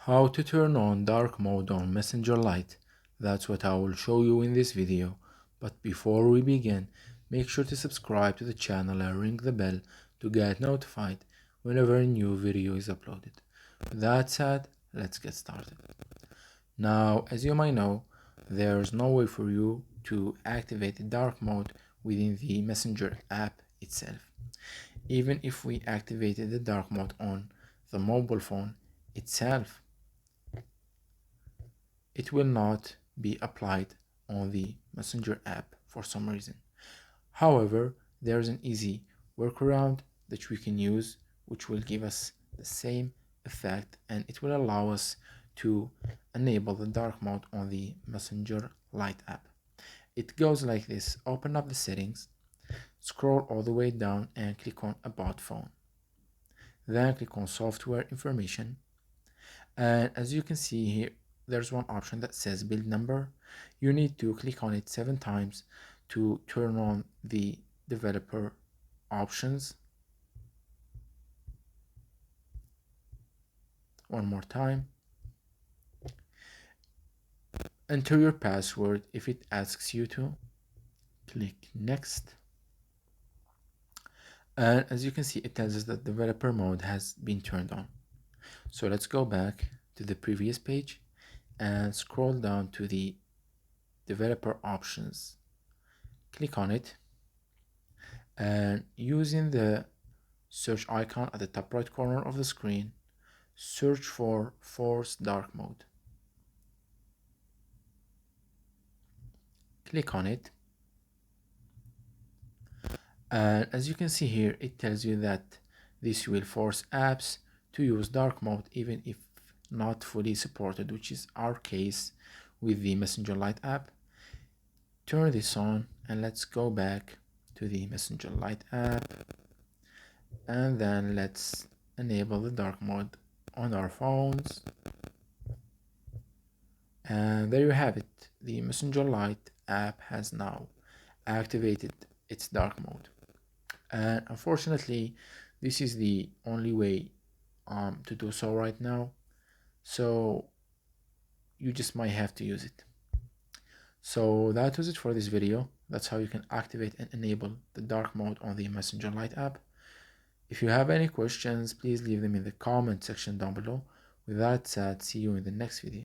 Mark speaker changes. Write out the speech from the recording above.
Speaker 1: How to turn on dark mode on Messenger Lite. That's what I will show you in this video. But before we begin, make sure to subscribe to the channel and ring the bell to get notified whenever a new video is uploaded. With that said, let's get started. Now, as you might know, there's no way for you to activate the dark mode within the Messenger app itself. Even if we activated the dark mode on the mobile phone itself, it will not be applied on the Messenger app for some reason. However, there's an easy workaround that we can use which will give us the same effect, and it will allow us to enable the dark mode on the Messenger Lite app. It goes like this: open up the settings, scroll all the way down and click on About Phone. Then click on Software Information, and as you can see here, there's one option that says build number. You need to click on it 7 times to turn on the developer options. One more time. Enter your password if it asks you to. Click next. And as you can see, it tells us that developer mode has been turned on. So let's go back to the previous page and scroll down to the developer options. Click on it, and using the search icon at the top right corner of the screen, search for Force Dark Mode. Click on it, and as you can see here, it tells you that this will force apps to use dark mode even if not fully supported, which is our case with the Messenger Lite app. Turn this on and let's go back to the Messenger Lite app, and then let's enable the dark mode on our phones. And there you have it. The Messenger Lite app has now activated its dark mode, and unfortunately this is the only way to do so right now, so you just might have to use it. So that was it for this video. That's how you can activate and enable the dark mode on the Messenger Lite app. If you have any questions, please leave them in the comment section down below. With that said, see you in the next video.